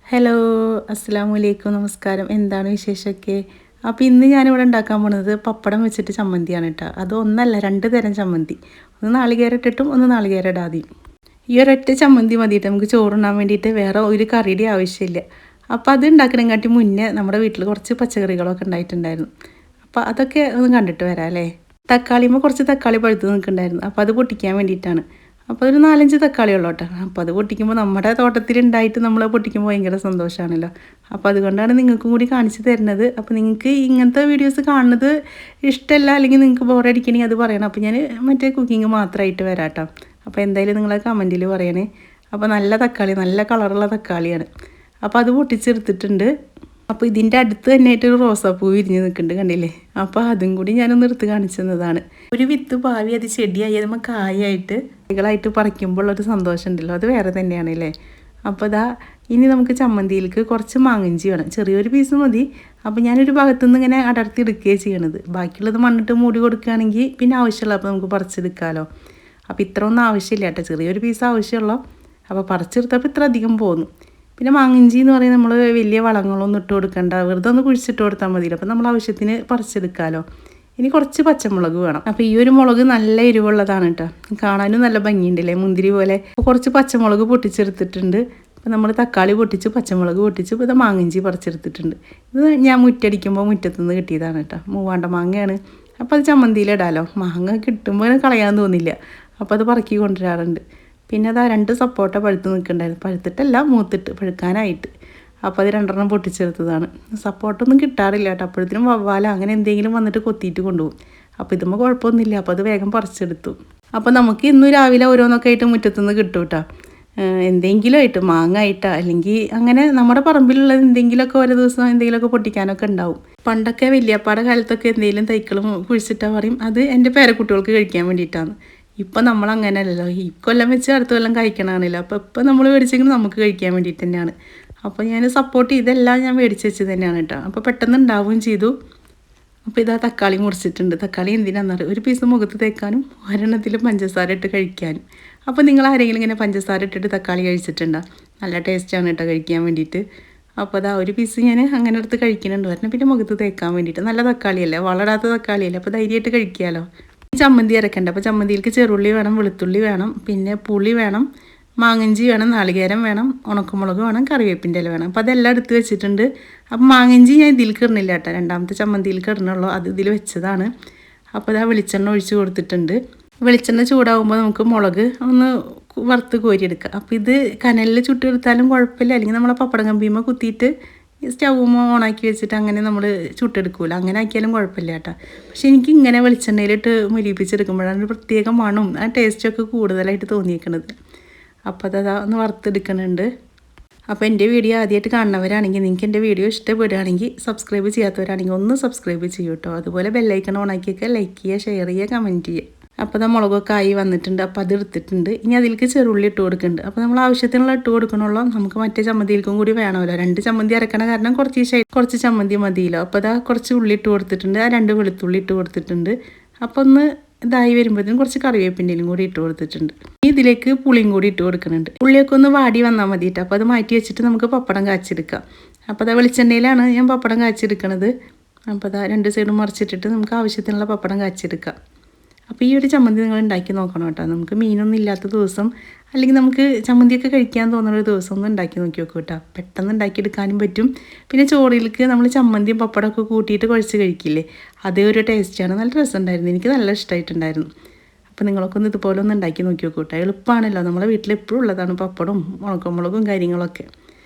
Hello അസ്സലാമലൈക്കും നമസ്കാരം. എന്താണ് വിശേഷമൊക്കെ? അപ്പോൾ ഇന്ന് ഞാനിവിടെ ഉണ്ടാക്കാൻ പോകുന്നത് പപ്പടം വെച്ചിട്ട് ചമ്മന്തിയാണ് കേട്ടോ. അത് ഒന്നല്ല, രണ്ട് തരം ചമ്മന്തി. ഒന്ന് നാളികേരം ഇട്ടിട്ടും ഒന്ന് നാളികേരം ഇടാതെയും. ഈ ഒരൊറ്റ ചമ്മന്തി മതിയിട്ട് നമുക്ക് ചോറുണ്ണാൻ വേണ്ടിയിട്ട് വേറെ ഒരു കറിയുടെ ആവശ്യമില്ല. അപ്പോൾ അത് ഉണ്ടാക്കണമെങ്കാട്ടി മുന്നേ നമ്മുടെ വീട്ടിൽ കുറച്ച് പച്ചക്കറികളൊക്കെ ഉണ്ടായിട്ടുണ്ടായിരുന്നു. അപ്പോൾ അതൊക്കെ ഒന്ന് കണ്ടിട്ട് വരാം അല്ലേ. തക്കാളിയുമ്പോൾ കുറച്ച് തക്കാളി പഴുത്ത് നിൽക്കുന്നുണ്ടായിരുന്നു. അപ്പോൾ അത് പൊട്ടിക്കാൻ വേണ്ടിയിട്ടാണ്. അപ്പോൾ ഒരു 4-5 തക്കാളി ഉള്ളൂ കേട്ടോ. അപ്പോൾ അത് പൊട്ടിക്കുമ്പോൾ നമ്മുടെ തോട്ടത്തിലുണ്ടായിട്ട് നമ്മൾ പൊട്ടിക്കുമ്പോൾ ഭയങ്കര സന്തോഷമാണല്ലോ. അപ്പോൾ അതുകൊണ്ടാണ് നിങ്ങൾക്കും കൂടി കാണിച്ച് തരുന്നത്. അപ്പോൾ നിങ്ങൾക്ക് ഇങ്ങനത്തെ വീഡിയോസ് കാണുന്നത് ഇഷ്ടമല്ല, അല്ലെങ്കിൽ നിങ്ങൾക്ക് ബോറടിക്കണമെങ്കിൽ അത് പറയണം. അപ്പോൾ ഞാൻ മറ്റേ കുക്കിംഗ് മാത്രമായിട്ട് വരാം കേട്ടോ. അപ്പോൾ എന്തായാലും നിങ്ങൾ കമൻറ്റിൽ പറയണേ. അപ്പോൾ നല്ല തക്കാളി, നല്ല കളറുള്ള തക്കാളിയാണ്. അപ്പോൾ അത് പൊട്ടിച്ചെടുത്തിട്ടുണ്ട്. അപ്പോൾ ഇതിൻ്റെ അടുത്ത് തന്നെയായിട്ടൊരു റോസാപ്പൂ വിരിഞ്ഞ് നിൽക്കുന്നുണ്ട്, കണ്ടില്ലേ. അപ്പോൾ അതും കൂടി ഞാനൊന്ന് എടുത്ത് കാണിച്ചു തന്നതാണ്. ഒരു വിത്ത് പാവി അത് ചെടിയായി നമ്മൾ കായായിട്ട് കായ്കളായിട്ട് പറിക്കുമ്പോൾ ഒരു സന്തോഷം ഉണ്ടല്ലോ, അത് വേറെ തന്നെയാണല്ലേ. അപ്പോൾ ഇനി നമുക്ക് ചമ്മന്തിയിലേക്ക് കുറച്ച് മാങ്ങഞ്ചി വേണം. ചെറിയൊരു പീസ് മതി. അപ്പോൾ ഞാനൊരു ഭാഗത്തുനിന്ന് ഇങ്ങനെ അടർത്തി എടുക്കുകയാണ് ചെയ്യണത്. ബാക്കിയുള്ളത് മണ്ണിട്ട് മൂടി കൊടുക്കുകയാണെങ്കിൽ പിന്നെ ആവശ്യമുള്ളപ്പോൾ നമുക്ക് പറിച്ചെടുക്കാമല്ലോ. അപ്പോൾ ഇത്ര ഒന്നും ആവശ്യമില്ല കേട്ടോ, ചെറിയൊരു പീസ് ആവശ്യമുള്ളൂ. അപ്പോൾ പറിച്ചെടുത്തപ്പോൾ ഇത്ര അധികം പോന്നു. പിന്നെ മാങ്ങിഞ്ചി എന്ന് പറയുന്നത് നമ്മൾ വലിയ വളങ്ങളൊന്നും ഇട്ട് കൊടുക്കണ്ട, വെറുതെ ഒന്ന് കുഴിച്ചിട്ട് കൊടുത്താൽ മതിയല്ലോ. അപ്പോൾ നമ്മൾ ആവശ്യത്തിന് പറിച്ചെടുക്കാമല്ലോ. ഇനി കുറച്ച് പച്ചമുളക് വേണം. അപ്പോൾ ഈ ഒരു മുളക് നല്ല എരിവുള്ളതാണ് കേട്ടോ, കാണാനും നല്ല ഭംഗിയുണ്ടല്ലേ, മുന്തിരി പോലെ. അപ്പോൾ കുറച്ച് പച്ചമുളക് പൊട്ടിച്ചെടുത്തിട്ടുണ്ട്. അപ്പോൾ നമ്മൾ തക്കാളി പൊട്ടിച്ച് പച്ചമുളക് പൊട്ടിച്ച് ഇപ്പോൾ ഇത് മാങ്ങിഞ്ചി പറിച്ചെടുത്തിട്ടുണ്ട്. ഇത് ഞാൻ മുറ്റടിക്കുമ്പോൾ മുറ്റത്തുനിന്ന് കിട്ടിയതാണ് കേട്ടോ, മൂവാണ്ട മാങ്ങയാണ്. അപ്പോൾ അത് ചമ്മന്തിയിലിടാമല്ലോ. മാങ്ങ കിട്ടുമ്പോൾ കളയാൻ തോന്നില്ല, അപ്പോൾ അത് പറക്കി കൊണ്ടുവരാറുണ്ട്. പിന്നെ 2 സപ്പോട്ട പഴുത്ത് നിൽക്കുന്നുണ്ടായിരുന്നു. പഴുത്തിട്ടല്ല, മൂത്തിട്ട് പഴുക്കാനായിട്ട്. അപ്പോൾ അത് 2 പൊട്ടിച്ചെടുത്തതാണ്. സപ്പോർട്ടൊന്നും കിട്ടാറില്ല കേട്ടോ, അപ്പോഴത്തേനും വവ്വാല അങ്ങനെ എന്തെങ്കിലും വന്നിട്ട് കൊത്തിയിട്ട് കൊണ്ടുപോകും. അപ്പോൾ ഇതുമ്പോൾ കുഴപ്പമൊന്നുമില്ല, അപ്പോൾ അത് വേഗം പറിച്ചെടുത്തു. അപ്പോൾ നമുക്ക് ഇന്ന് രാവിലെ ഓരോന്നൊക്കെ ആയിട്ട് മുറ്റത്തുനിന്ന് കിട്ടും കേട്ടോ. എന്തെങ്കിലും ആയിട്ട്, മാങ്ങ ആയിട്ടോ അല്ലെങ്കിൽ അങ്ങനെ നമ്മുടെ പറമ്പിലുള്ള എന്തെങ്കിലുമൊക്കെ ഓരോ ദിവസം എന്തെങ്കിലുമൊക്കെ പൊട്ടിക്കാനൊക്കെ ഉണ്ടാവും. പണ്ടൊക്കെ വലിയപ്പാടെ കാലത്തൊക്കെ എന്തെങ്കിലും തൈക്കളും കുഴിച്ചിട്ടാൽ പറയും അത് എൻ്റെ പേരക്കുട്ടികൾക്ക് കഴിക്കാൻ വേണ്ടിയിട്ടാണ്. ഇപ്പം നമ്മൾ അങ്ങനെ അല്ലല്ലോ, ഈ കൊല്ലം വെച്ച് അടുത്ത കൊല്ലം കഴിക്കണമാണല്ലോ. അപ്പോൾ ഇപ്പം നമ്മൾ മേടിച്ചെങ്കിൽ നമുക്ക് കഴിക്കാൻ വേണ്ടിയിട്ട് തന്നെയാണ്. അപ്പോൾ ഞാൻ സപ്പോർട്ട് ഇതെല്ലാം ഞാൻ മേടിച്ച് വെച്ച് തന്നെയാണ് കേട്ടോ. അപ്പോൾ പെട്ടെന്ന് ഉണ്ടാവുകയും ചെയ്തു. അപ്പോൾ തക്കാളി മുറിച്ചിട്ടുണ്ട്. തക്കാളി എന്തിനാണെന്നറിയാം, ഒരു പീസ് മുഖത്ത് തേക്കാനും ഒരെണ്ണത്തിൽ പഞ്ചസാര ഇട്ട് കഴിക്കാനും. അപ്പോൾ നിങ്ങൾ ആരെങ്കിലും ഇങ്ങനെ പഞ്ചസാര ഇട്ടിട്ട് തക്കാളി കഴിച്ചിട്ടുണ്ടോ? നല്ല ടേസ്റ്റാണ് കേട്ടോ കഴിക്കാൻ വേണ്ടിയിട്ട്. അപ്പോൾ ഒരു പീസ് ഞാൻ അങ്ങനെ എടുത്ത് കഴിക്കുന്നുണ്ട്. ഒരെണ്ണം പിന്നെ മുഖത്ത് തേക്കാൻ വേണ്ടിയിട്ട്. നല്ല തക്കാളിയല്ലേ, വളരാത്ത തക്കാളിയല്ലേ, അപ്പോൾ ധൈര്യമായിട്ട് കഴിക്കാമല്ലോ. ചമ്മന്തി അരക്കണ്ട. അപ്പോൾ ചമ്മന്തിയിലേക്ക് ചെറുള്ളി വേണം, വെളുത്തുള്ളി വേണം, പിന്നെ പുളി വേണം, മാങ്ങഞ്ചി വേണം, നാളികേരം വേണം, ഉണക്കമുളക് വേണം, കറിവേപ്പിൻ്റെ ഇല വേണം. അപ്പോൾ അതെല്ലാം എടുത്ത് വെച്ചിട്ടുണ്ട്. അപ്പോൾ മാങ്ങഞ്ചി ഞാൻ ഇതിൽ കിടണില്ല കേട്ടോ, രണ്ടാമത്തെ ചമ്മന്തിയിൽ കിടണുള്ളൂ, അത് ഇതിൽ വെച്ചതാണ്. അപ്പോൾ വെളിച്ചെണ്ണ ഒഴിച്ച് കൊടുത്തിട്ടുണ്ട്. വെളിച്ചെണ്ണ ചൂടാകുമ്പോൾ നമുക്ക് മുളക് ഒന്ന് വറുത്ത് കോരിയെടുക്കുക. അപ്പോൾ ഇത് കനലിൽ ചുട്ടെടുത്താലും കുഴപ്പമില്ല, അല്ലെങ്കിൽ നമ്മളെ പപ്പടം കമ്പിയുമ്പോൾ കുത്തിയിട്ട് സ്റ്റൗമ്മ ഓണാക്കി വെച്ചിട്ട് അങ്ങനെ നമ്മൾ ചുട്ടെടുക്കൂല, അങ്ങനെ ആക്കിയാലും കുഴപ്പമില്ല കേട്ടോ. പക്ഷെ എനിക്ക് ഇങ്ങനെ വെളിച്ചെണ്ണയിലിട്ട് മുരിപ്പിച്ചെടുക്കുമ്പോഴാണ് ഒരു പ്രത്യേക മണവും ആ ടേസ്റ്റൊക്കെ കൂടുതലായിട്ട് തോന്നിയിരിക്കുന്നത്. അപ്പോൾ ഒന്ന് വറുത്തെടുക്കുന്നുണ്ട്. അപ്പോൾ എൻ്റെ വീഡിയോ ആദ്യമായിട്ട് കാണുന്നവരാണെങ്കിൽ, നിങ്ങൾക്ക് എൻ്റെ വീഡിയോ ഇഷ്ടപ്പെടുകയാണെങ്കിൽ, സബ്സ്ക്രൈബ് ചെയ്യാത്തവരാണെങ്കിൽ ഒന്ന് സബ്സ്ക്രൈബ് ചെയ്യൂ കേട്ടോ. അതുപോലെ ബെല്ലൈക്കൺ ഓണാക്കിയൊക്കെ ലൈക്ക് ചെയ്യുക, ഷെയർ ചെയ്യുക, കമൻറ്റ് ചെയ്യുക. അപ്പോൾ മുളകൊക്കെ ആയി വന്നിട്ടുണ്ട്. അപ്പോൾ അത് എടുത്തിട്ടുണ്ട്. ഇനി അതിലേക്ക് ചെറുള്ളി ഇട്ട് കൊടുക്കുന്നുണ്ട്. അപ്പോൾ നമ്മൾ ആവശ്യത്തിനുള്ള ഇട്ട് കൊടുക്കണമല്ലോ, നമുക്ക് മറ്റേ ചമ്മന്തിയിലേക്കും കൂടി വേണമല്ലോ. 2 ചമ്മന്തി അരക്കണ കാരണം കുറച്ച് ചമ്മന്തി മതിയല്ലോ. അപ്പോൾ കുറച്ച് ഉള്ളി ഇട്ട് കൊടുത്തിട്ടുണ്ട്, 2 വെളുത്തുള്ളി ഇട്ട് കൊടുത്തിട്ടുണ്ട്. അപ്പോൾ ഒന്ന് ഇതായി വരുമ്പോഴത്തേനും കുറച്ച് കറിവേപ്പിൻ്റെയും കൂടി ഇട്ട് കൊടുത്തിട്ടുണ്ട്. ഇതിലേക്ക് പുളിയും കൂടി ഇട്ട് കൊടുക്കുന്നുണ്ട്. ഉള്ളിയൊക്കെ ഒന്ന് വാടി വന്നാൽ മതിയിട്ട്. അപ്പോൾ അത് മാറ്റി വെച്ചിട്ട് നമുക്ക് പപ്പടം കാച്ചെടുക്കാം. അപ്പോൾ വെളിച്ചെണ്ണയിലാണ് ഞാൻ പപ്പടം കാച്ചെടുക്കുന്നത്. അപ്പോൾ 2 സൈഡും മറിച്ചിട്ടിട്ട് നമുക്ക് ആവശ്യത്തിനുള്ള പപ്പടം കാച്ചെടുക്കാം. അപ്പോൾ ഈ ഒരു ചമ്മന്തി നിങ്ങൾ ഉണ്ടാക്കി നോക്കണം കേട്ടോ. നമുക്ക് മീനൊന്നും ഇല്ലാത്ത ദിവസം, അല്ലെങ്കിൽ നമുക്ക് ചമ്മന്തിയൊക്കെ കഴിക്കാൻ തോന്നുന്ന ഒരു ദിവസം ഒന്ന് ഉണ്ടാക്കി നോക്കി നോക്കൂ കേട്ടോ. പെട്ടെന്ന് ഉണ്ടാക്കിയെടുക്കാനും പറ്റും. പിന്നെ ചോറിലേക്ക് നമ്മൾ ചമ്മന്തിയും പപ്പടമൊക്കെ കൂട്ടിയിട്ട് കുഴച്ച് കഴിക്കില്ലേ, അതേ ഒരു ടേസ്റ്റാണ്. നല്ല രസമുണ്ടായിരുന്നു, എനിക്ക് നല്ല ഇഷ്ടമായിട്ടുണ്ടായിരുന്നു. അപ്പോൾ നിങ്ങളൊക്കെ ഒന്ന് ഇതുപോലെ ഒന്ന് ഉണ്ടാക്കി നോക്കി നോക്കൂ കേട്ടോ. എളുപ്പമാണല്ലോ, നമ്മളെ വീട്ടിൽ എപ്പോഴും ഉള്ളതാണ് പപ്പടവും ഉണക്കമുളകും കാര്യങ്ങളൊക്കെ.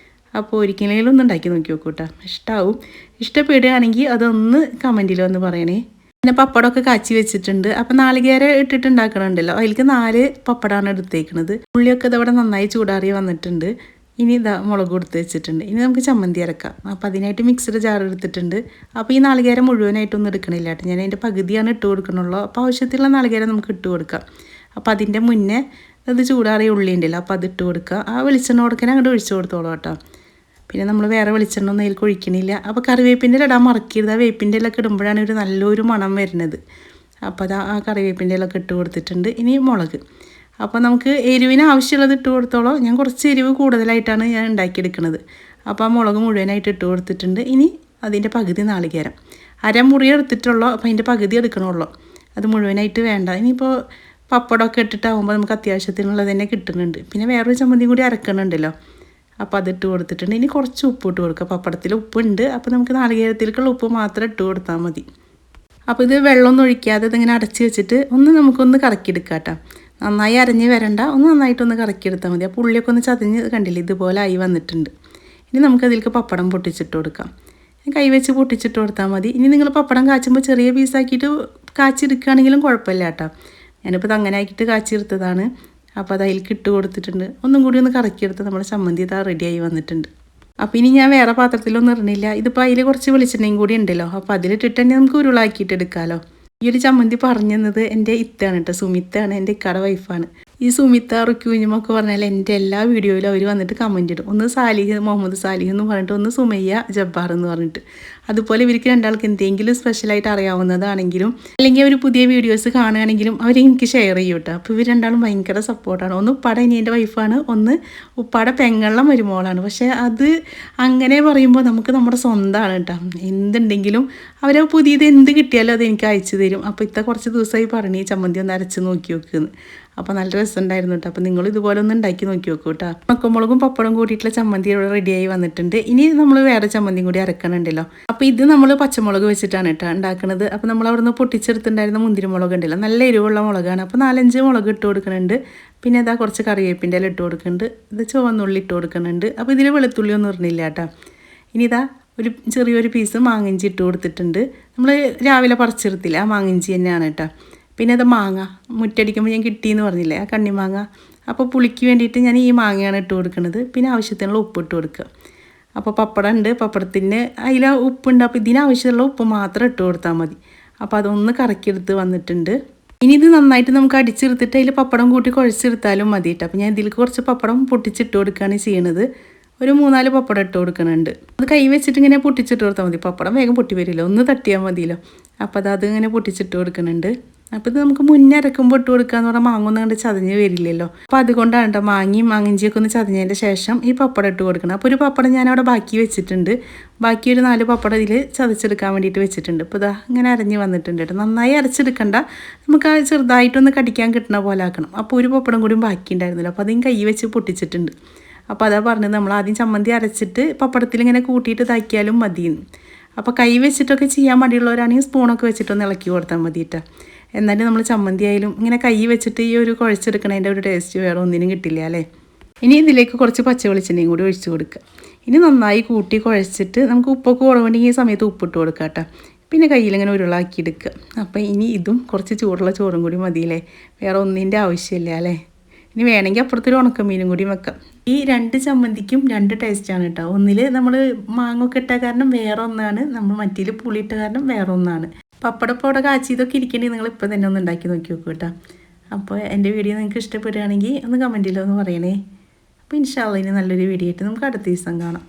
അപ്പോൾ ഒരിക്കലും ഒന്ന് ഉണ്ടാക്കി നോക്കി നോക്കൂ കേട്ടോ, ഇഷ്ടമാവും. ഇഷ്ടപ്പെടുകയാണെങ്കിൽ അതൊന്ന് കമൻറ്റിൽ വന്ന് പറയണേ. പിന്നെ പപ്പടമൊക്കെ കാച്ചി വെച്ചിട്ടുണ്ട്. അപ്പോൾ നാളികേരം ഇട്ടിട്ട് ഉണ്ടാക്കണുണ്ടല്ലോ, അതിലേക്ക് 4 പപ്പടമാണ് എടുത്തേക്കുന്നത്. ഉള്ളിയൊക്കെ ഇതവിടെ നന്നായി ചൂടാറി വന്നിട്ടുണ്ട്. ഇനി മുളക് കൊടുത്ത് വെച്ചിട്ടുണ്ട്. ഇനി നമുക്ക് ചമ്മന്തി അരക്കാം. അപ്പോൾ അതിനായിട്ട് മിക്സഡ് ജാർ എടുത്തിട്ടുണ്ട്. അപ്പോൾ ഈ നാളികേരം മുഴുവനായിട്ടൊന്നും എടുക്കണില്ല കേട്ടോ, ഞാൻ അതിൻ്റെ പകുതിയാണ് ഇട്ട് കൊടുക്കണുള്ളൂ. അപ്പോൾ ആവശ്യത്തിലുള്ള നാളികേരം നമുക്ക് ഇട്ട് കൊടുക്കാം. അപ്പോൾ അതിൻ്റെ മുന്നേ അത് ചൂടാറിയ ഉള്ളി ഉണ്ടല്ലോ, അപ്പോൾ അത് ഇട്ട് കൊടുക്കുക. ആ വെളിച്ചെണ്ണ കൊടുക്കാൻ അങ്ങോട്ട് ഒഴിച്ചു കൊടുത്തോളൂ കേട്ടോ. പിന്നെ നമ്മൾ വേറെ വെളിച്ചെണ്ണ ഒന്നും അതിൽ ഒഴിക്കണില്ല. അപ്പോൾ കറിവേപ്പിൻ്റെ ഇല ഇടാൻ മറക്കരുത്. ആ വേപ്പിൻ്റെ ഇലൊക്കെ ഇടുമ്പോഴാണ് ഒരു നല്ലൊരു മണം വരുന്നത്. അപ്പോൾ ആ കറിവേപ്പിൻ്റെ ഇലൊക്കെ ഇട്ട് കൊടുത്തിട്ടുണ്ട്. ഇനി മുളക്. അപ്പോൾ നമുക്ക് എരിവിന് ആവശ്യമുള്ളത് ഇട്ട് കൊടുത്തോളൂ. ഞാൻ കുറച്ച് എരിവ് കൂടുതലായിട്ടാണ് ഞാൻ ഉണ്ടാക്കിയെടുക്കുന്നത്. അപ്പോൾ ആ മുളക് മുഴുവനായിട്ട് ഇട്ട് കൊടുത്തിട്ടുണ്ട്. ഇനി അതിൻ്റെ പകുതി നാളികേരം, അരമുറി എടുത്തിട്ടുള്ളൂ. അപ്പോൾ അതിൻ്റെ പകുതി എടുക്കണുള്ളൂ, അത് മുഴുവനായിട്ട് വേണ്ട. ഇനിയിപ്പോൾ പപ്പടമൊക്കെ ഇട്ടിട്ടാകുമ്പോൾ നമുക്ക് അത്യാവശ്യത്തിനുള്ളത് തന്നെ കിട്ടുന്നുണ്ട്. പിന്നെ വേറൊരു ചമ്മന്തിയും കൂടി അരക്കണുണ്ടല്ലോ, അപ്പോൾ അതിട്ട് കൊടുത്തിട്ടുണ്ട്. ഇനി കുറച്ച് ഉപ്പ് ഇട്ട് കൊടുക്കുക. പപ്പടത്തിൽ ഉപ്പുണ്ട്, അപ്പോൾ നമുക്ക് നാളികേരത്തിലേക്കുള്ള ഉപ്പ് മാത്രം ഇട്ട് കൊടുത്താൽ മതി. അപ്പോൾ ഇത് വെള്ളമൊന്നും ഒഴിക്കാതെ ഇതിങ്ങനെ അടച്ച് വെച്ചിട്ട് നമുക്കൊന്ന് കറക്കിയെടുക്കാം കേട്ടോ. നന്നായി അരഞ്ഞ് വരണ്ട, നന്നായിട്ടൊന്ന് കറക്കിയെടുത്താൽ മതി. അപ്പോൾ ഉള്ളിയൊക്കെ ഒന്ന് ചതഞ്ഞ് കണ്ടില്ലേ, ഇതുപോലെ ആയി വന്നിട്ടുണ്ട്. ഇനി നമുക്കതിലേക്ക് പപ്പടം പൊട്ടിച്ചിട്ട് കൊടുക്കാം. കൈ വെച്ച് പൊട്ടിച്ചിട്ട് കൊടുത്താൽ മതി. ഇനി നിങ്ങൾ പപ്പടം കാച്ചുമ്പോൾ ചെറിയ പീസാക്കിയിട്ട് കാച്ചെടുക്കുകയാണെങ്കിലും കുഴപ്പമില്ല കേട്ടോ. ഞാനിപ്പോൾ അങ്ങനെ ആക്കിയിട്ട് കാച്ചെടുത്തതാണ്. അപ്പോൾ അത് അതിലേക്ക് ഇട്ട് കൊടുത്തിട്ടുണ്ട്. ഒന്നും കൂടി ഒന്ന് കറക്കിയെടുത്ത് നമ്മുടെ ചമ്മന്തി ഇതാ റെഡിയായി വന്നിട്ടുണ്ട്. അപ്പോൾ ഇനി ഞാൻ വേറെ പാത്രത്തിലൊന്നും ഇടണില്ല. ഇതിപ്പോൾ അതിൽ കുറച്ച് വെളിച്ചെണ്ണയും കൂടി ഉണ്ടല്ലോ, അപ്പോൾ അതിലിട്ടിട്ട് തന്നെ നമുക്ക് ഉരുളാക്കിയിട്ട് എടുക്കാമല്ലോ. ഈ ഒരു ചമ്മന്തി പറഞ്ഞു തന്നത് എൻ്റെ ഇത്താണ് കേട്ടോ, സുമിത്താണ്, എൻ്റെ ഇക്കാടെ വൈഫാണ്. ഈ സുമിത്ത റുക്യൂഞ്ഞുമൊക്കെ പറഞ്ഞാൽ എൻ്റെ എല്ലാ വീഡിയോയിലും അവർ വന്നിട്ട് കമൻറ്റ് ഇടും. ഒന്ന് സാലിഹ്, മുഹമ്മദ് സാലിഹ് എന്ന് പറഞ്ഞിട്ട്, ഒന്ന് സുമയ്യ ജബ്ബാർ എന്ന് പറഞ്ഞിട്ട്. അതുപോലെ ഇവർക്ക് രണ്ടാൾക്ക് എന്തെങ്കിലും സ്പെഷ്യലായിട്ട് അറിയാവുന്നതാണെങ്കിലും അല്ലെങ്കിൽ അവർ പുതിയ വീഡിയോസ് കാണുകയാണെങ്കിലും അവർ എനിക്ക് ഷെയർ ചെയ്യും കേട്ടോ. അപ്പോൾ ഇവർ രണ്ടാളും ഭയങ്കര സപ്പോർട്ടാണ്. ഒന്ന് ഉപ്പാടെ ഇനിയൻ്റെ വൈഫാണ്, ഒന്ന് ഉപ്പാടെ പെങ്ങളുടെ മരുമോളാണ്. പക്ഷേ അത് അങ്ങനെ പറയുമ്പോൾ നമുക്ക് നമ്മുടെ സ്വന്തമാണ് കേട്ടോ. എന്തുണ്ടെങ്കിലും അവർ പുതിയത് എന്ത് കിട്ടിയാലും അത് എനിക്ക് അയച്ചു തരും. അപ്പോൾ ഇത്ര കുറച്ച് ദിവസമായി പറഞ്ഞ് ഈ ചമ്മന്തി ഒന്ന് അരച്ച് നോക്കി വെക്കുന്നു. അപ്പോൾ നല്ല രസമുണ്ടായിരുന്നു കേട്ടോ. അപ്പോൾ നിങ്ങൾ ഇതുപോലെ ഒന്ന് ഉണ്ടാക്കി നോക്കി നോക്കൂ കേട്ടോ. മക്കമുളകും പപ്പടം കൂട്ടിയിട്ടുള്ള ചമ്മന്തി ഇവിടെ റെഡിയായി വന്നിട്ടുണ്ട്. ഇനി നമ്മൾ വേറെ ചമ്മന്തിയും കൂടി അരക്കണുണ്ടല്ലോ. അപ്പോൾ ഇത് നമ്മൾ പച്ചമുളക് വെച്ചിട്ടാണ് കേട്ടോ ഉണ്ടാക്കുന്നത്. അപ്പോൾ നമ്മൾ അവിടെ നിന്ന് പൊട്ടിച്ചെടുത്തിട്ടുണ്ടായിരുന്ന മുന്തിരിമുളക് ഉണ്ടല്ലോ, നല്ല എരിവുള്ള മുളകാണ്. അപ്പോൾ 4-5 മുളക് ഇട്ട് കൊടുക്കുന്നുണ്ട്. പിന്നെ ഇതാ കുറച്ച് കറിവേപ്പിൻ്റെ ഇല ഇട്ട് കൊടുക്കുന്നുണ്ട്. ഇത് ചുവന്നുള്ളി ഇട്ട് കൊടുക്കുന്നുണ്ട്. അപ്പോൾ ഇതിൽ വെളുത്തുള്ളി ഒന്നും ഇടുന്നില്ല കേട്ടോ. ഇനി ഇതാ ഒരു ചെറിയൊരു പീസ് മാങ്ങിഞ്ചി ഇട്ട് കൊടുത്തിട്ടുണ്ട്. നമ്മൾ രാവിലെ പറിച്ചെടുത്തില്ല, ആ മാങ്ങിഞ്ചി തന്നെയാണ് കേട്ടോ. പിന്നെ അത് മാങ്ങ മുറ്റടിക്കുമ്പോൾ ഞാൻ കിട്ടിയെന്ന് പറഞ്ഞില്ലേ, ആ കണ്ണിമാങ്ങ. അപ്പോൾ പുളിക്ക് വേണ്ടിയിട്ട് ഞാൻ ഈ മാങ്ങയാണ് ഇട്ട് കൊടുക്കുന്നത്. പിന്നെ ആവശ്യത്തിനുള്ള ഉപ്പ് ഇട്ട് കൊടുക്കുക. അപ്പോൾ പപ്പടം ഉണ്ട്, പപ്പടത്തിന് അതിൽ ഉപ്പുണ്ട്. അപ്പോൾ ഇതിനാവശ്യമുള്ള ഉപ്പ് മാത്രം ഇട്ട് കൊടുത്താൽ മതി. അപ്പോൾ അതൊന്ന് കറക്കിയെടുത്ത് വന്നിട്ടുണ്ട്. ഇനി ഇത് നന്നായിട്ട് നമുക്ക് അടിച്ചെടുത്തിട്ട് അതിൽ പപ്പടം കൂട്ടി കുഴച്ചെടുത്താലും മതി കേട്ടോ. അപ്പോൾ ഞാൻ ഇതിലേക്ക് കുറച്ച് പപ്പടം പൊട്ടിച്ചിട്ട് കൊടുക്കുകയാണ് ചെയ്യണത്. ഒരു 3-4 പപ്പടം ഇട്ട് കൊടുക്കുന്നുണ്ട്. അത് കൈ വെച്ചിട്ട് ഇങ്ങനെ പൊട്ടിച്ചിട്ട് കൊടുത്താൽ മതി. പപ്പടം വേഗം പൊട്ടി വരില്ല, ഒന്ന് തട്ടിയാൽ മതിയല്ലോ. അപ്പോൾ അത് ഇങ്ങനെ പൊട്ടിച്ചിട്ട് കൊടുക്കുന്നുണ്ട്. അപ്പോൾ ഇത് നമുക്ക് മുന്നേ അരക്കുമ്പോൾ ഇട്ട് കൊടുക്കുകയെന്ന് പറഞ്ഞാൽ മാങ്ങൊന്നും കണ്ട് ചതഞ്ഞ് വരില്ലല്ലോ. അപ്പോൾ അതുകൊണ്ടാണ് കേട്ടോ മാങ്ങയും മാങ്ങിഞ്ചിയൊക്കെ ഒന്ന് ചതഞ്ഞതിൻ്റെ ശേഷം ഈ പപ്പടം ഇട്ട് കൊടുക്കണം. അപ്പോൾ ഒരു പപ്പടം ഞാനവിടെ ബാക്കി വെച്ചിട്ടുണ്ട്. ബാക്കി ഒരു 4 പപ്പടം ഇതിൽ ചതച്ചെടുക്കാൻ വേണ്ടിയിട്ട് വെച്ചിട്ടുണ്ട്. അപ്പോൾ ഇതാ ഇങ്ങനെ അരഞ്ഞ് വന്നിട്ടുണ്ട് കേട്ടോ. നന്നായി അരച്ചെടുക്കണ്ട, നമുക്ക് ആ ചെറുതായിട്ടൊന്ന് കടിക്കാൻ കിട്ടുന്ന പോലെ ആക്കണം. അപ്പോൾ ഒരു പപ്പടം കൂടി ബാക്കി ഉണ്ടായിരുന്നില്ല, അപ്പോൾ അതും കൈ വെച്ച് പൊട്ടിച്ചിട്ടുണ്ട്. അപ്പോൾ അതാ പറഞ്ഞത്, നമ്മൾ ആദ്യം ചമ്മന്തി അരച്ചിട്ട് പപ്പടത്തിൽ ഇങ്ങനെ കൂട്ടിയിട്ട് ഇതാക്കിയാലും മതിയെന്ന്. അപ്പോൾ കൈ വെച്ചിട്ടൊക്കെ ചെയ്യാൻ മടിയുള്ളവരാണെങ്കിൽ സ്പൂണൊക്കെ വെച്ചിട്ടൊന്ന് ഇളക്കി കൊടുത്താൽ മതി കേട്ടോ. എന്നാലും നമ്മൾ ചമ്മന്തി ആയാലും ഇങ്ങനെ കൈ വെച്ചിട്ട് ഈ ഒരു കുഴച്ചെടുക്കണതിൻ്റെ ഒരു ടേസ്റ്റ് വേറെ ഒന്നിനും കിട്ടില്ല അല്ലേ. ഇനി ഇതിലേക്ക് കുറച്ച് പച്ച വെളിച്ചെണ്ണയും കൂടി ഒഴിച്ച് കൊടുക്കുക. ഇനി നന്നായി കൂട്ടി കുഴച്ചിട്ട് നമുക്ക് ഉപ്പൊക്കെ കുറവുണ്ടെങ്കിൽ ഈ സമയത്ത് ഉപ്പിട്ട് കൊടുക്കുക കേട്ടോ. പിന്നെ കയ്യിലിങ്ങനെ ഉരുളാക്കി എടുക്കുക. അപ്പോൾ ഇനി ഇതും കുറച്ച് ചൂടുള്ള ചോറും കൂടി മതിയില്ലേ, വേറെ ഒന്നിൻ്റെ ആവശ്യമില്ല അല്ലേ. ഇനി വേണമെങ്കിൽ അപ്പുറത്തൊരു ഉണക്കമീനും കൂടി വെക്കാം. ഈ 2 ചമ്മന്തിക്കും 2 ടേസ്റ്റാണ് കേട്ടോ. ഒന്നിൽ നമ്മൾ മാങ്ങൊക്കെ ഇട്ട കാരണം വേറെ ഒന്നാണ്, നമ്മൾ മറ്റേൽ പുളി ഇട്ട കാരണം വേറെ ഒന്നാണ്. പപ്പടപ്പം അവിടെ കാച്ചി ഇതൊക്കെ ഇരിക്കണമെങ്കിൽ നിങ്ങൾ ഇപ്പോൾ തന്നെ ഒന്ന് ഉണ്ടാക്കി നോക്കി നോക്കൂ കേട്ടോ. അപ്പോൾ എൻ്റെ വീഡിയോ നിങ്ങൾക്ക് ഇഷ്ടപ്പെടുകയാണെങ്കിൽ ഒന്ന് കമൻറ്റിലൊന്ന് പറയണേ. അപ്പോൾ ഇൻഷാ അല്ലാഹ് ഇനി നല്ലൊരു വീഡിയോ ആയിട്ട് നമുക്ക് അടുത്ത ദിവസം കാണാം.